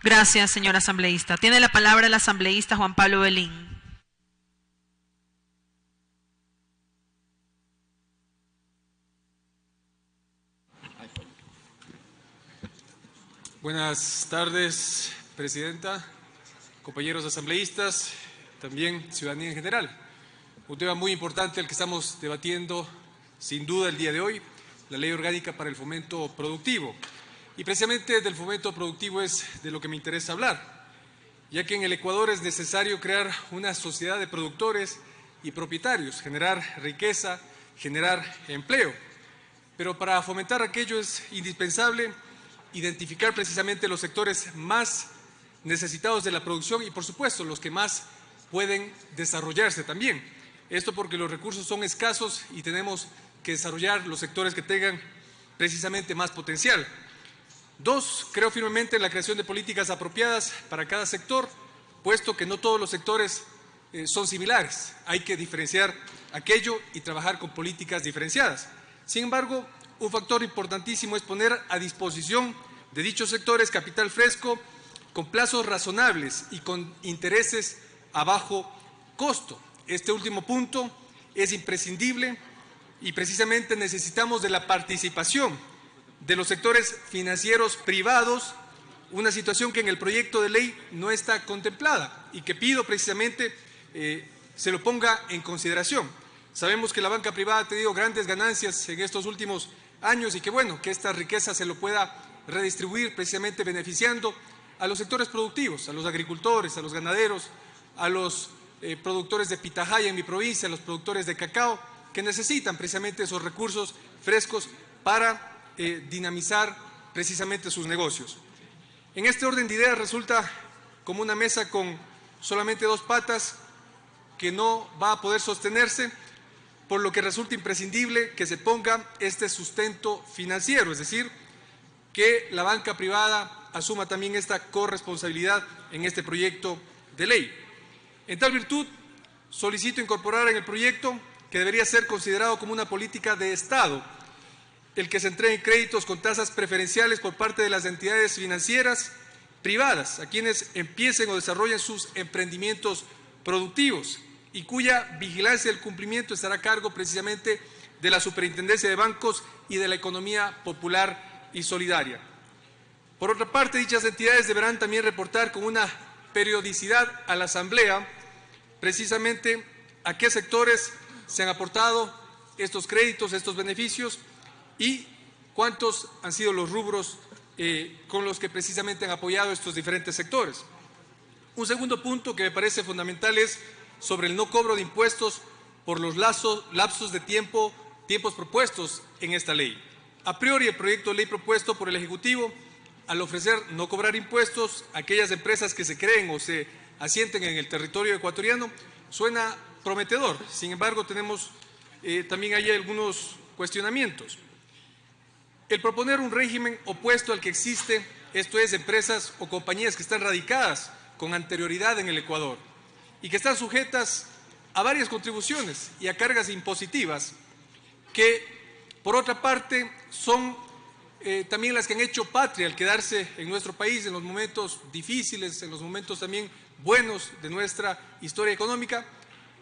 Gracias, señor asambleísta. Tiene la palabra el asambleísta Juan Pablo Belín. Buenas tardes, presidenta, compañeros asambleístas, también ciudadanía en general. Un tema muy importante el que estamos debatiendo, sin duda, el día de hoy, la Ley Orgánica para el Fomento Productivo. Y precisamente del fomento productivo es de lo que me interesa hablar, ya que en el Ecuador es necesario crear una sociedad de productores y propietarios, generar riqueza, generar empleo. Pero para fomentar aquello es indispensable identificar precisamente los sectores más necesitados de la producción y, por supuesto, los que más pueden desarrollarse también. Esto porque los recursos son escasos y tenemos que desarrollar los sectores que tengan precisamente más potencial. Dos, creo firmemente en la creación de políticas apropiadas para cada sector, puesto que no todos los sectores son similares. Hay que diferenciar aquello y trabajar con políticas diferenciadas. Sin embargo, un factor importantísimo es poner a disposición de dichos sectores capital fresco con plazos razonables y con intereses a bajo costo. Este último punto es imprescindible y precisamente necesitamos de la participación de los sectores financieros privados, una situación que en el proyecto de ley no está contemplada y que pido precisamente se lo ponga en consideración. Sabemos que la banca privada ha tenido grandes ganancias en estos últimos años y que bueno, que esta riqueza se lo pueda redistribuir precisamente beneficiando a los sectores productivos, a los agricultores, a los ganaderos, a los productores de pitahaya en mi provincia, a los productores de cacao, que necesitan precisamente esos recursos frescos para dinamizar precisamente sus negocios. En este orden de ideas resulta como una mesa con solamente dos patas que no va a poder sostenerse, por lo que resulta imprescindible que se ponga este sustento financiero, es decir, que la banca privada asuma también esta corresponsabilidad en este proyecto de ley. En tal virtud, solicito incorporar en el proyecto que debería ser considerado como una política de Estado el que se entreguen créditos con tasas preferenciales por parte de las entidades financieras privadas a quienes empiecen o desarrollen sus emprendimientos productivos y cuya vigilancia del cumplimiento estará a cargo precisamente de la Superintendencia de Bancos y de la Economía Popular y Solidaria. Por otra parte, dichas entidades deberán también reportar con una periodicidad a la Asamblea precisamente a qué sectores se han aportado estos créditos, estos beneficios y cuántos han sido los rubros con los que precisamente han apoyado estos diferentes sectores. Un segundo punto que me parece fundamental es sobre el no cobro de impuestos por los lapsos de tiempos propuestos en esta ley. A priori, el proyecto de ley propuesto por el Ejecutivo, al ofrecer no cobrar impuestos a aquellas empresas que se creen o se asienten en el territorio ecuatoriano, suena prometedor. Sin embargo, tenemos también ahí algunos cuestionamientos. El proponer un régimen opuesto al que existe, esto es, empresas o compañías que están radicadas con anterioridad en el Ecuador y que están sujetas a varias contribuciones y a cargas impositivas que, por otra parte, son también las que han hecho patria al quedarse en nuestro país en los momentos difíciles, en los momentos también buenos de nuestra historia económica,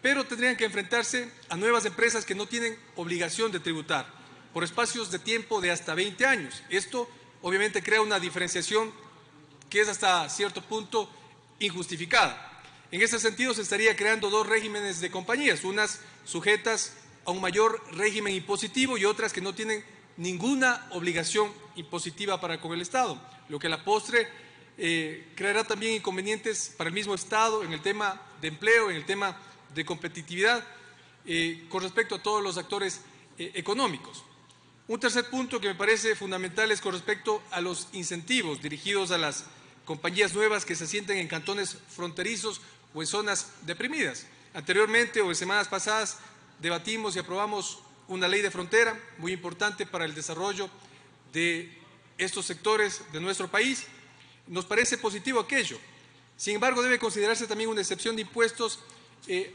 pero tendrían que enfrentarse a nuevas empresas que no tienen obligación de tributar por espacios de tiempo de hasta 20 años. Esto obviamente crea una diferenciación que es hasta cierto punto injustificada. En ese sentido se estaría creando dos regímenes de compañías, unas sujetas a un mayor régimen impositivo y otras que no tienen ninguna obligación impositiva para con el Estado, lo que a la postre creará también inconvenientes para el mismo Estado en el tema de empleo, en el tema de competitividad con respecto a todos los actores económicos. Un tercer punto que me parece fundamental es con respecto a los incentivos dirigidos a las compañías nuevas que se asienten en cantones fronterizos o en zonas deprimidas. Anteriormente o en semanas pasadas debatimos y aprobamos una ley de frontera muy importante para el desarrollo de estos sectores de nuestro país. Nos parece positivo aquello. Sin embargo, debe considerarse también una excepción de impuestos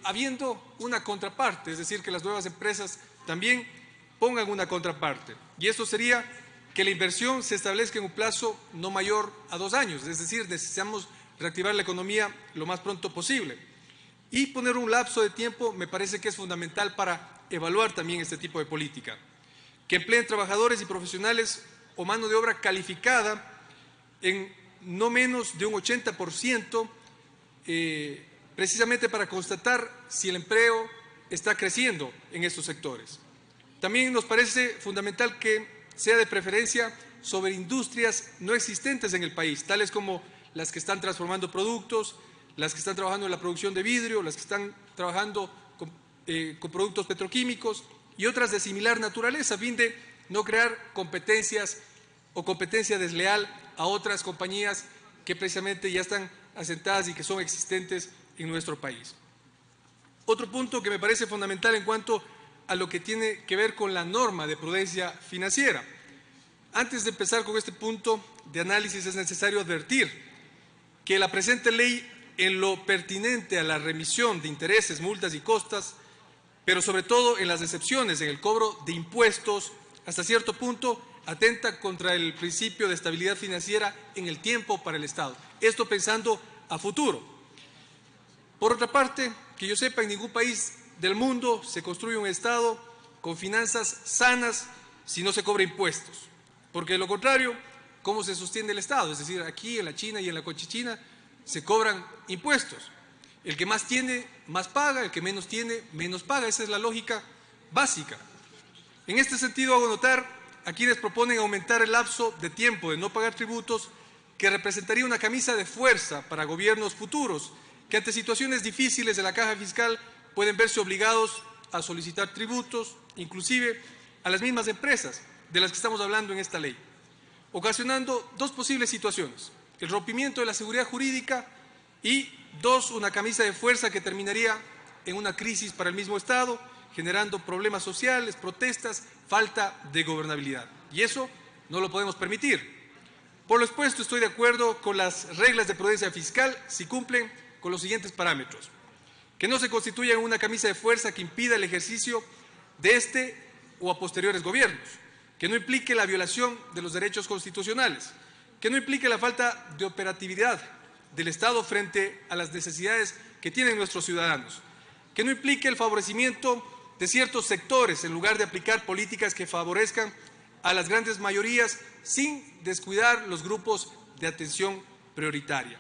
habiendo una contraparte, es decir, que las nuevas empresas también pongan una contraparte. Y esto sería que la inversión se establezca en un plazo no mayor a 2 años, es decir, necesitamos reactivar la economía lo más pronto posible. Y poner un lapso de tiempo me parece que es fundamental para evaluar también este tipo de política. Que empleen trabajadores y profesionales o mano de obra calificada en no menos de un 80%, precisamente para constatar si el empleo está creciendo en estos sectores. También nos parece fundamental que sea de preferencia sobre industrias no existentes en el país, tales como las que están transformando productos, las que están trabajando en la producción de vidrio, las que están trabajando con productos petroquímicos y otras de similar naturaleza, a fin de no crear competencias o competencia desleal a otras compañías que precisamente ya están asentadas y que son existentes en nuestro país. Otro punto que me parece fundamental en cuanto a lo que tiene que ver con la norma de prudencia financiera. Antes de empezar con este punto de análisis es necesario advertir que la presente ley, en lo pertinente a la remisión de intereses, multas y costas, pero sobre todo en las excepciones, en el cobro de impuestos, hasta cierto punto atenta contra el principio de estabilidad financiera en el tiempo para el Estado. Esto pensando a futuro. Por otra parte, que yo sepa, en ningún país del mundo se construye un Estado con finanzas sanas si no se cobra impuestos. Porque de lo contrario, ¿cómo se sostiene el Estado? Es decir, aquí en la China y en la Cochichina se cobran impuestos. El que más tiene, más paga, el que menos tiene, menos paga. Esa es la lógica básica. En este sentido, hago notar a quienes proponen aumentar el lapso de tiempo de no pagar tributos, que representaría una camisa de fuerza para gobiernos futuros, que ante situaciones difíciles de la caja fiscal pueden verse obligados a solicitar tributos, inclusive a las mismas empresas de las que estamos hablando en esta ley, ocasionando dos posibles situaciones: el rompimiento de la seguridad jurídica y dos, una camisa de fuerza que terminaría en una crisis para el mismo Estado, generando problemas sociales, protestas, falta de gobernabilidad. Y eso no lo podemos permitir. Por lo expuesto, estoy de acuerdo con las reglas de prudencia fiscal si cumplen con los siguientes parámetros: que no se constituya una camisa de fuerza que impida el ejercicio de este o a posteriores gobiernos, que no implique la violación de los derechos constitucionales, que no implique la falta de operatividad del Estado frente a las necesidades que tienen nuestros ciudadanos, que no implique el favorecimiento de ciertos sectores en lugar de aplicar políticas que favorezcan a las grandes mayorías sin descuidar los grupos de atención prioritaria.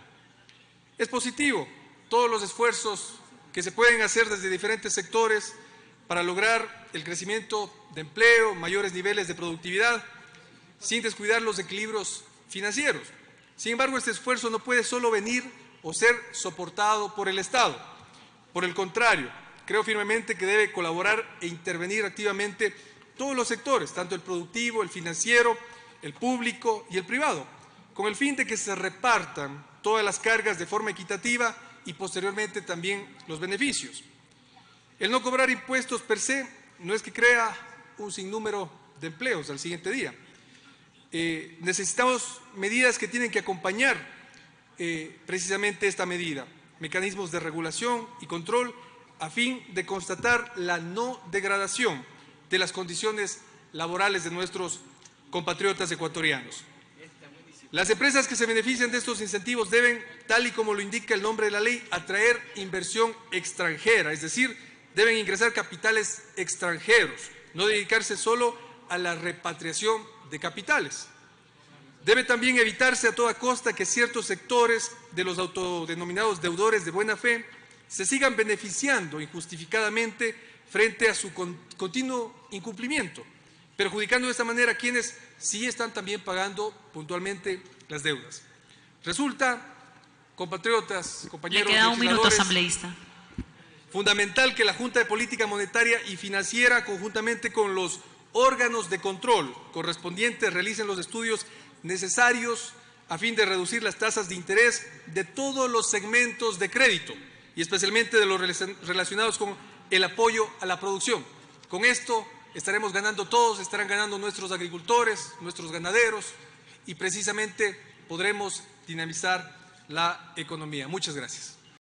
Es positivo todos los esfuerzos que se pueden hacer desde diferentes sectores para lograr el crecimiento de empleo, mayores niveles de productividad, sin descuidar los equilibrios financieros. Sin embargo, este esfuerzo no puede solo venir o ser soportado por el Estado. Por el contrario, creo firmemente que debe colaborar e intervenir activamente todos los sectores, tanto el productivo, el financiero, el público y el privado, con el fin de que se repartan todas las cargas de forma equitativa y posteriormente también los beneficios. El no cobrar impuestos per se no es que crea un sinnúmero de empleos al siguiente día. Necesitamos medidas que tienen que acompañar precisamente esta medida, mecanismos de regulación y control a fin de constatar la no degradación de las condiciones laborales de nuestros compatriotas ecuatorianos. Las empresas que se benefician de estos incentivos deben, tal y como lo indica el nombre de la ley, atraer inversión extranjera, es decir, deben ingresar capitales extranjeros, no dedicarse solo a la repatriación de capitales. Debe también evitarse a toda costa que ciertos sectores de los autodenominados deudores de buena fe se sigan beneficiando injustificadamente frente a su continuo incumplimiento, perjudicando de esta manera a quienes sí están también pagando puntualmente las deudas. Resulta, compatriotas, compañeros Le queda un minuto, legisladores, asambleísta. fundamental que la Junta de Política Monetaria y Financiera, conjuntamente con los órganos de control correspondientes, realicen los estudios necesarios a fin de reducir las tasas de interés de todos los segmentos de crédito y especialmente de los relacionados con el apoyo a la producción. Con esto estaremos ganando todos, estarán ganando nuestros agricultores, nuestros ganaderos y precisamente podremos dinamizar la economía. Muchas gracias.